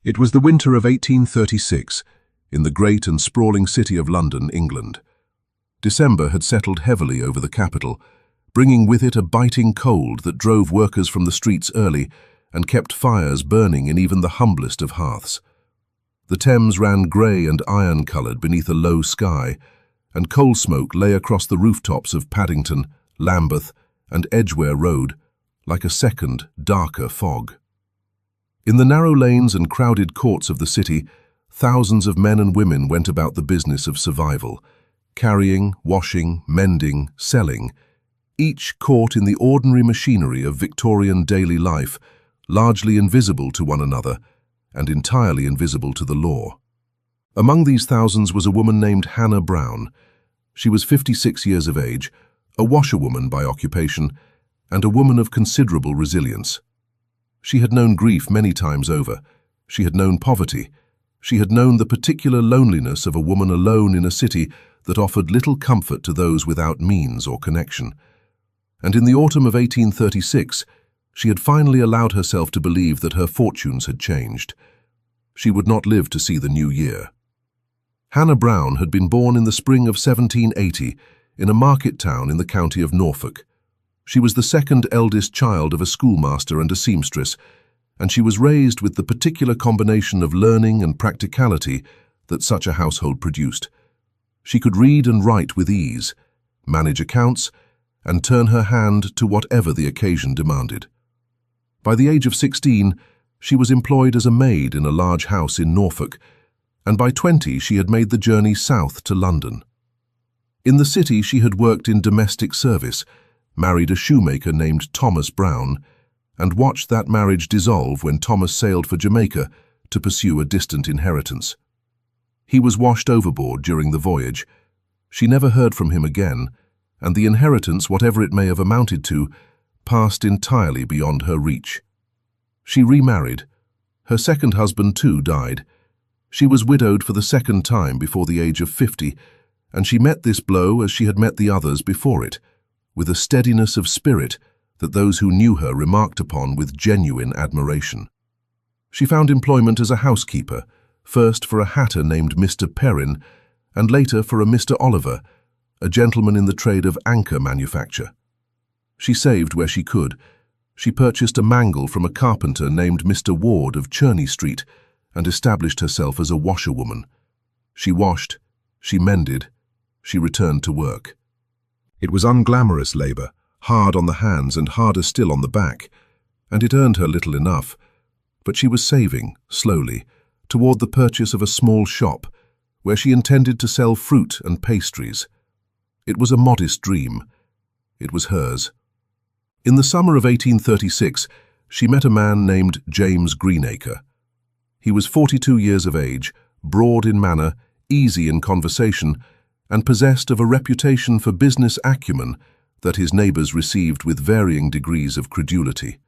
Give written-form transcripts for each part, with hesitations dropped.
It was the winter of 1836, in the great and sprawling city of London, England. December had settled heavily over the capital, bringing with it a biting cold that drove workers from the streets early and kept fires burning in even the humblest of hearths. The Thames ran grey and iron-coloured beneath a low sky, and coal smoke lay across the rooftops of Paddington, Lambeth, and Edgware Road, like a second, darker fog. In the narrow lanes and crowded courts of the city, thousands of men and women went about the business of survival, carrying, washing, mending, selling, each caught in the ordinary machinery of Victorian daily life, largely invisible to one another and entirely invisible to the law. Among these thousands was a woman named Hannah Brown. She was 56 years of age, a washerwoman by occupation, and a woman of considerable resilience. She had known grief many times over. She had known poverty. She had known the particular loneliness of a woman alone in a city that offered little comfort to those without means or connection. And in the autumn of 1836, she had finally allowed herself to believe that her fortunes had changed. She would not live to see the new year. Hannah Brown had been born in the spring of 1780 in a market town in the county of Norfolk. She was the second eldest child of a schoolmaster and a seamstress, and she was raised with the particular combination of learning and practicality that such a household produced. She could read and write with ease, manage accounts, and turn her hand to whatever the occasion demanded. By the age of 16, she was employed as a maid in a large house in Norfolk, and by 20 she had made the journey south to London. In the city she had worked in domestic service, married a shoemaker named Thomas Brown, and watched that marriage dissolve when Thomas sailed for Jamaica to pursue a distant inheritance. He was washed overboard during the voyage. She never heard from him again, and the inheritance, whatever it may have amounted to, passed entirely beyond her reach. She remarried. Her second husband, too, died. She was widowed for the second time before the age of 50, and she met this blow as she had met the others before it, with a steadiness of spirit that those who knew her remarked upon with genuine admiration. She found employment as a housekeeper, first for a hatter named Mr. Perrin, and later for a Mr. Oliver, a gentleman in the trade of anchor manufacture. She saved where she could. She purchased a mangle from a carpenter named Mr. Ward of Cherney Street and established herself as a washerwoman. She washed, she mended, she returned to work. It was unglamorous labor, hard on the hands and harder still on the back, and it earned her little enough, but she was saving, slowly, toward the purchase of a small shop where she intended to sell fruit and pastries. It was a modest dream. It was hers. In the summer of 1836, she met a man named James Greenacre. He was 42 years of age, broad in manner, easy in conversation, and possessed of a reputation for business acumen that his neighbours received with varying degrees of credulity.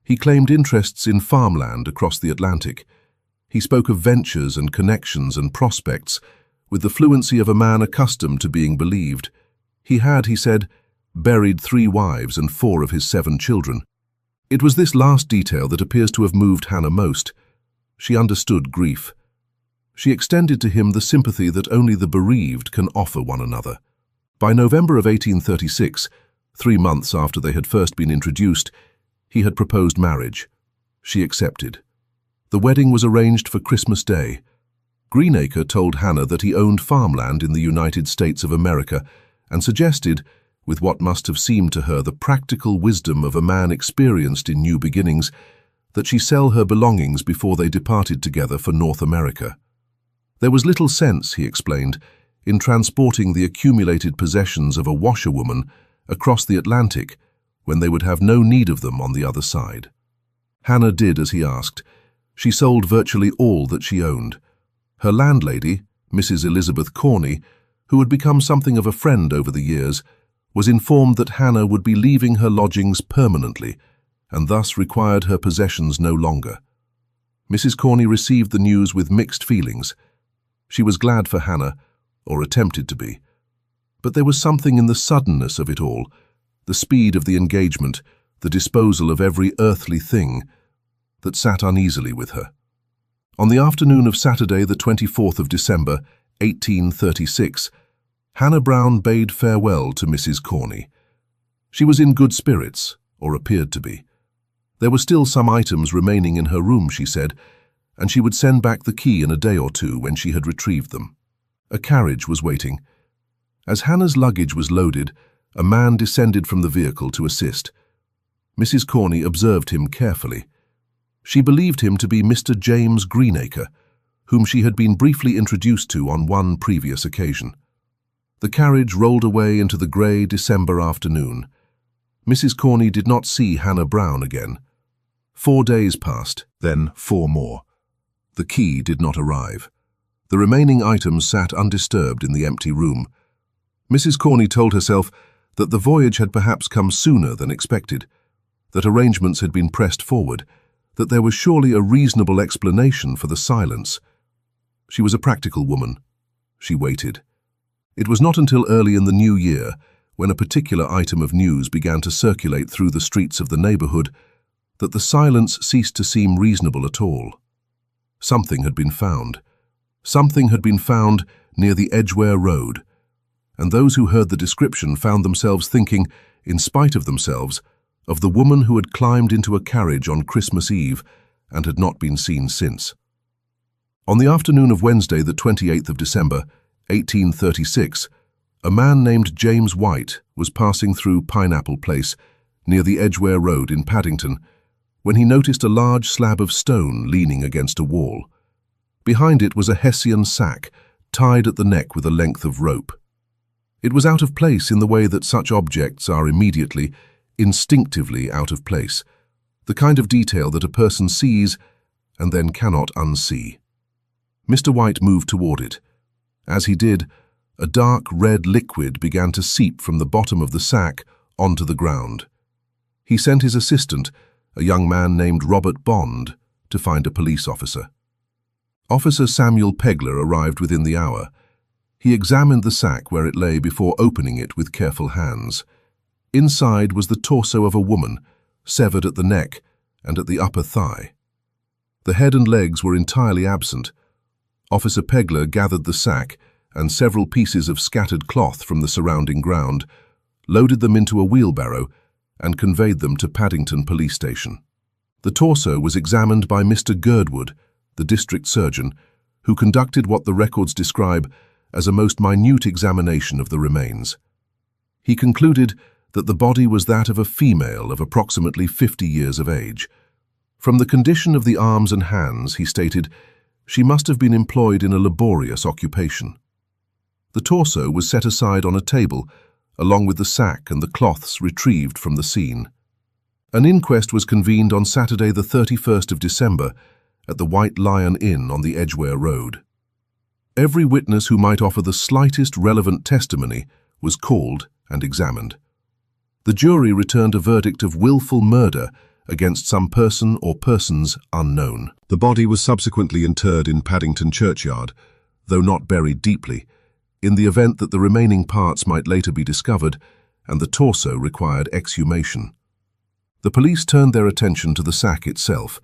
He claimed interests in farmland across the Atlantic. He spoke of ventures and connections and prospects with the fluency of a man accustomed to being believed. He had, he said, buried 3 wives and 4 of his 7 children. It was this last detail that appears to have moved Hannah most. She understood grief. She extended to him the sympathy that only the bereaved can offer one another. By November of 1836, 3 months after they had first been introduced, he had proposed marriage. She accepted. The wedding was arranged for Christmas Day. Greenacre told Hannah that he owned farmland in the United States of America and suggested, with what must have seemed to her the practical wisdom of a man experienced in new beginnings, that she sell her belongings before they departed together for North America. There was little sense, he explained, in transporting the accumulated possessions of a washerwoman across the Atlantic when they would have no need of them on the other side. Hannah did as he asked. She sold virtually all that she owned. Her landlady, Mrs. Elizabeth Corney, who had become something of a friend over the years, was informed that Hannah would be leaving her lodgings permanently and thus required her possessions no longer. Mrs. Corney received the news with mixed feelings. She was glad for Hannah, or attempted to be. But there was something in the suddenness of it all, the speed of the engagement, the disposal of every earthly thing, that sat uneasily with her. On the afternoon of Saturday, the 24th of December, 1836, Hannah Brown bade farewell to Mrs. Corney. She was in good spirits, or appeared to be. There were still some items remaining in her room, she said, and she would send back the key in a day or two when she had retrieved them. A carriage was waiting. As Hannah's luggage was loaded, a man descended from the vehicle to assist. Mrs. Corney observed him carefully. She believed him to be Mr. James Greenacre, whom she had been briefly introduced to on one previous occasion. The carriage rolled away into the grey December afternoon. Mrs. Corney did not see Hannah Brown again. 4 days passed, then 4 more. The key did not arrive. The remaining items sat undisturbed in the empty room. Mrs. Corney told herself that the voyage had perhaps come sooner than expected, that arrangements had been pressed forward, that there was surely a reasonable explanation for the silence. She was a practical woman. She waited. It was not until early in the new year, when a particular item of news began to circulate through the streets of the neighbourhood, that the silence ceased to seem reasonable at all. Something had been found. Something had been found near the Edgware Road, and those who heard the description found themselves thinking, in spite of themselves, of the woman who had climbed into a carriage on Christmas Eve and had not been seen since. On the afternoon of Wednesday, the 28th of December, 1836, a man named James White was passing through Pineapple Place, near the Edgware Road in Paddington, when he noticed a large slab of stone leaning against a wall. Behind it was a Hessian sack, tied at the neck with a length of rope. It was out of place in the way that such objects are immediately, instinctively out of place, the kind of detail that a person sees and then cannot unsee. Mr. White moved toward it. As he did, a dark red liquid began to seep from the bottom of the sack onto the ground. He sent his assistant, a young man named Robert Bond, to find a police officer. Officer Samuel Pegler arrived within the hour. He examined the sack where it lay before opening it with careful hands. Inside was the torso of a woman, severed at the neck and at the upper thigh. The head and legs were entirely absent. Officer Pegler gathered the sack and several pieces of scattered cloth from the surrounding ground, loaded them into a wheelbarrow, and conveyed them to Paddington Police Station. The torso was examined by Mr. Girdwood, the district surgeon, who conducted what the records describe as a most minute examination of the remains. He concluded that the body was that of a female of approximately 50 years of age. From the condition of the arms and hands, he stated, she must have been employed in a laborious occupation. The torso was set aside on a table, along with the sack and the cloths retrieved from the scene. An inquest was convened on Saturday the 31st of December at the White Lion Inn on the Edgware Road. Every witness who might offer the slightest relevant testimony was called and examined. The jury returned a verdict of willful murder against some person or persons unknown. The body was subsequently interred in Paddington churchyard, though not buried deeply, in the event that the remaining parts might later be discovered and the torso required exhumation. The police turned their attention to the sack itself,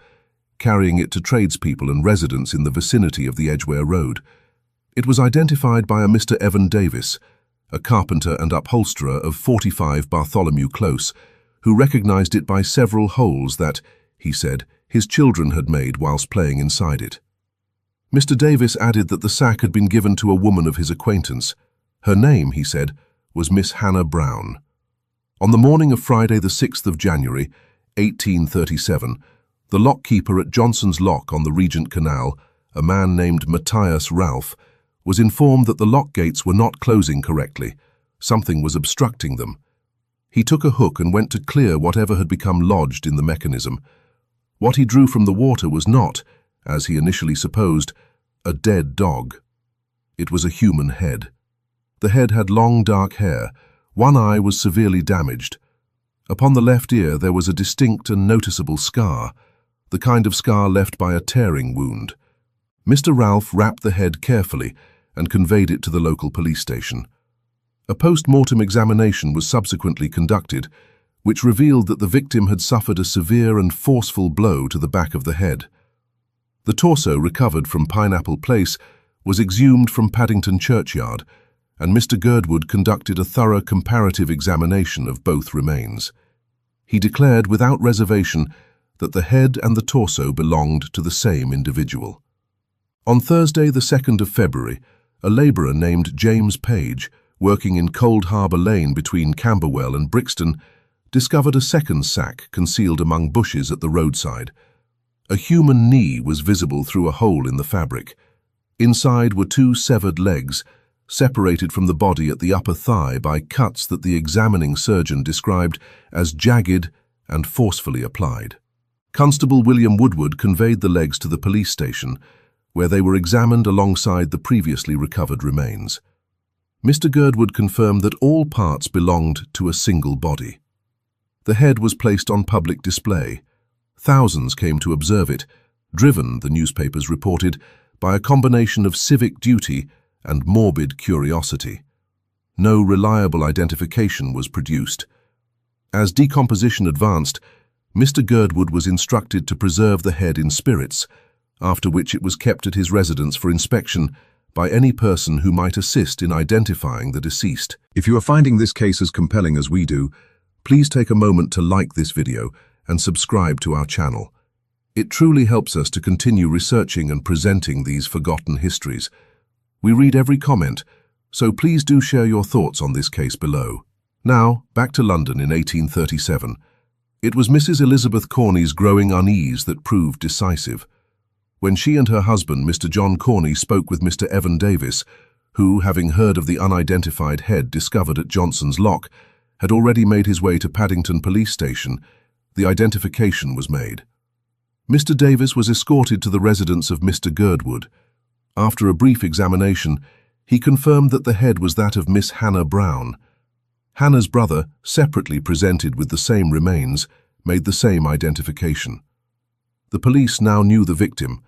carrying it to tradespeople and residents in the vicinity of the Edgware Road. It was identified by a Mr. Evan Davis, a carpenter and upholsterer of 45 Bartholomew Close, who recognized it by several holes that, he said, his children had made whilst playing inside it. Mr. Davis added that the sack had been given to a woman of his acquaintance. Her name, he said, was Miss Hannah Brown. On the morning of Friday the 6th of January, 1837, the lockkeeper at Johnson's Lock on the Regent Canal, a man named Matthias Ralph, was informed that the lock gates were not closing correctly. Something was obstructing them. He took a hook and went to clear whatever had become lodged in the mechanism. What he drew from the water was not, as he initially supposed, a dead dog. It was a human head. The head had long dark hair. One eye was severely damaged. Upon the left ear there was a distinct and noticeable scar, the kind of scar left by a tearing wound. Mr. Ralph wrapped the head carefully and conveyed it to the local police station. A post-mortem examination was subsequently conducted, which revealed that the victim had suffered a severe and forceful blow to the back of the head. The torso recovered from Pineapple Place was exhumed from Paddington Churchyard, and Mr. Girdwood conducted a thorough comparative examination of both remains. He declared without reservation that the head and the torso belonged to the same individual. On Thursday, the 2nd of February, a labourer named James Page, working in Cold Harbour Lane between Camberwell and Brixton, discovered a second sack concealed among bushes at the roadside. A human knee was visible through a hole in the fabric. Inside were 2 severed legs, separated from the body at the upper thigh by cuts that the examining surgeon described as jagged and forcefully applied. Constable William Woodward conveyed the legs to the police station, where they were examined alongside the previously recovered remains. Mr. Girdwood confirmed that all parts belonged to a single body. The head was placed on public display. Thousands came to observe it, driven, the newspapers reported, by a combination of civic duty and morbid curiosity. No reliable identification was produced. As decomposition advanced, Mr. Girdwood was instructed to preserve the head in spirits, after which it was kept at his residence for inspection by any person who might assist in identifying the deceased. If you are finding this case as compelling as we do, please take a moment to like this video and subscribe to our channel. It truly helps us to continue researching and presenting these forgotten histories. We read every comment, so please do share your thoughts on this case below. Now, back to London in 1837. It was Mrs. Elizabeth Corney's growing unease that proved decisive. When she and her husband, Mr. John Corney, spoke with Mr. Evan Davis, who, having heard of the unidentified head discovered at Johnson's Lock, had already made his way to Paddington Police Station, the identification was made. Mr. Davis was escorted to the residence of Mr. Girdwood. After a brief examination, he confirmed that the head was that of Miss Hannah Brown. Hannah's brother, separately presented with the same remains, made the same identification. The police now knew the victim.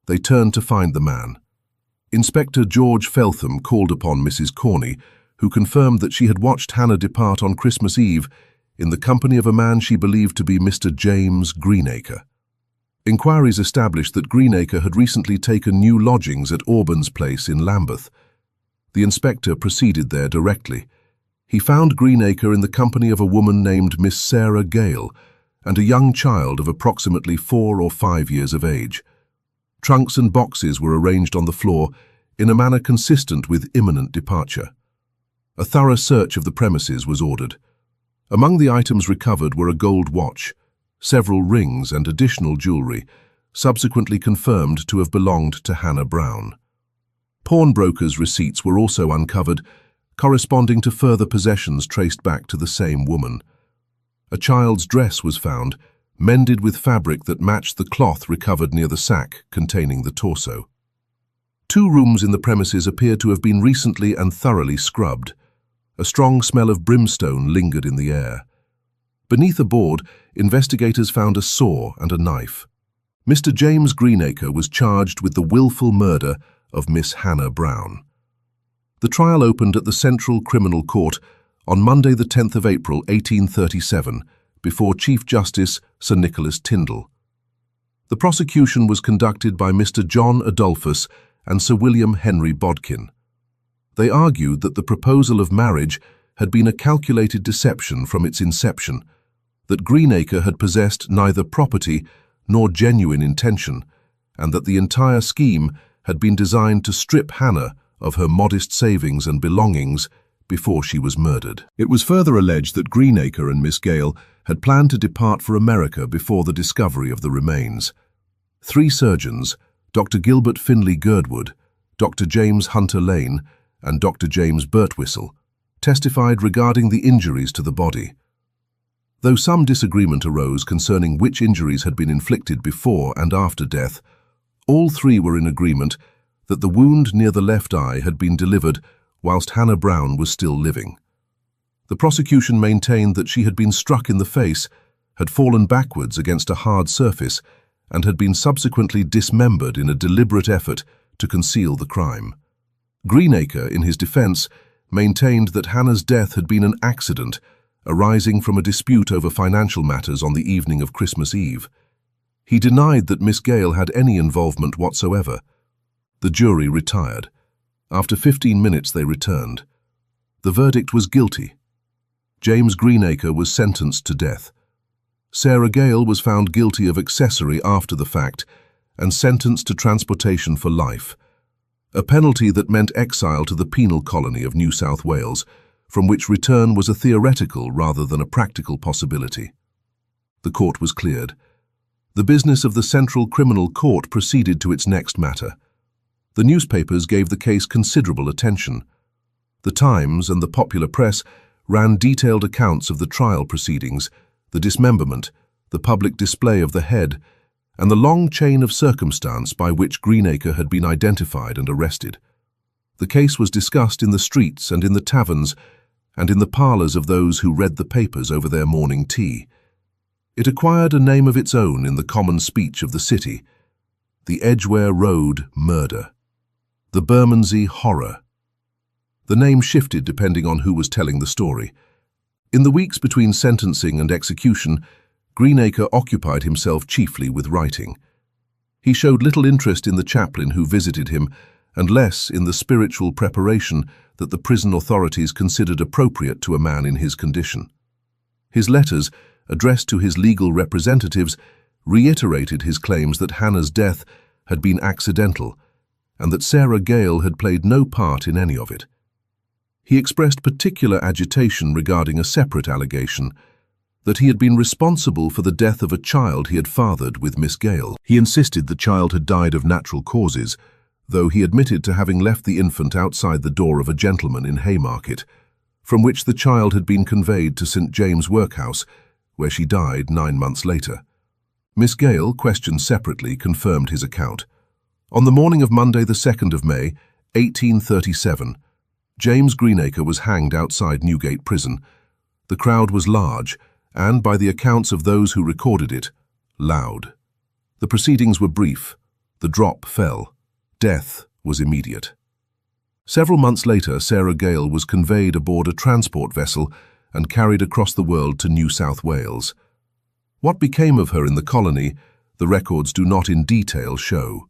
They turned to find the man. Inspector George Feltham called upon Mrs. Corney, who confirmed that she had watched Hannah depart on Christmas Eve in the company of a man she believed to be Mr. James Greenacre. Inquiries established that Greenacre had recently taken new lodgings at Auburn's Place in Lambeth. The inspector proceeded there directly. He found Greenacre in the company of a woman named Miss Sarah Gale and a young child of approximately 4 or 5 years of age. Trunks and boxes were arranged on the floor in a manner consistent with imminent departure. A thorough search of the premises was ordered. Among the items recovered were a gold watch, several rings and additional jewellery, subsequently confirmed to have belonged to Hannah Brown. Pawnbrokers' receipts were also uncovered, corresponding to further possessions traced back to the same woman. A child's dress was found, mended with fabric that matched the cloth recovered near the sack containing the torso. 2 rooms in the premises appeared to have been recently and thoroughly scrubbed. A strong smell of brimstone lingered in the air. Beneath a board, investigators found a saw and a knife. Mr. James Greenacre was charged with the willful murder of Miss Hannah Brown. The trial opened at the Central Criminal Court on Monday the 10th of April 1837 before Chief Justice Sir Nicholas Tyndall. The prosecution was conducted by Mr. John Adolphus and Sir William Henry Bodkin. They argued that the proposal of marriage had been a calculated deception from its inception, that Greenacre had possessed neither property nor genuine intention, and that the entire scheme had been designed to strip Hannah of her modest savings and belongings before she was murdered. It was further alleged that Greenacre and Miss Gale had planned to depart for America before the discovery of the remains. 3 surgeons, Dr. Gilbert Finlay Girdwood, Dr. James Hunter Lane, and Dr. James Birtwistle, testified regarding the injuries to the body. Though some disagreement arose concerning which injuries had been inflicted before and after death, all 3 were in agreement that the wound near the left eye had been delivered whilst Hannah Brown was still living. The prosecution maintained that she had been struck in the face, had fallen backwards against a hard surface, and had been subsequently dismembered in a deliberate effort to conceal the crime. Greenacre, in his defence, maintained that Hannah's death had been an accident arising from a dispute over financial matters on the evening of Christmas Eve. He denied that Miss Gale had any involvement whatsoever. The jury retired. After 15 minutes they returned. The verdict was guilty. James Greenacre was sentenced to death. Sarah Gale was found guilty of accessory after the fact and sentenced to transportation for life, a penalty that meant exile to the penal colony of New South Wales, from which return was a theoretical rather than a practical possibility. The court was cleared. The business of the Central Criminal Court proceeded to its next matter. The newspapers gave the case considerable attention. The Times and the popular press ran detailed accounts of the trial proceedings, the dismemberment, the public display of the head, and the long chain of circumstance by which Greenacre had been identified and arrested. The case was discussed in the streets and in the taverns and in the parlours of those who read the papers over their morning tea. It acquired a name of its own in the common speech of the city: the Edgware Road murder, the Bermondsey horror. The name shifted depending on who was telling the story. In the weeks between sentencing and execution, Greenacre occupied himself chiefly with writing. He showed little interest in the chaplain who visited him and less in the spiritual preparation that the prison authorities considered appropriate to a man in his condition. His letters, addressed to his legal representatives, reiterated his claims that Hannah's death had been accidental and that Sarah Gale had played no part in any of it. He expressed particular agitation regarding a separate allegation, that he had been responsible for the death of a child he had fathered with Miss Gale. He insisted the child had died of natural causes, though he admitted to having left the infant outside the door of a gentleman in Haymarket, from which the child had been conveyed to St. James' Workhouse, where she died 9 months later. Miss Gale, questioned separately, confirmed his account. On the morning of Monday the 2nd of May, 1837, James Greenacre was hanged outside Newgate Prison. The crowd was large, and, by the accounts of those who recorded it, loud. The proceedings were brief. The drop fell. Death was immediate. Several months later, Sarah Gale was conveyed aboard a transport vessel and carried across the world to New South Wales. What became of her in the colony, the records do not in detail show.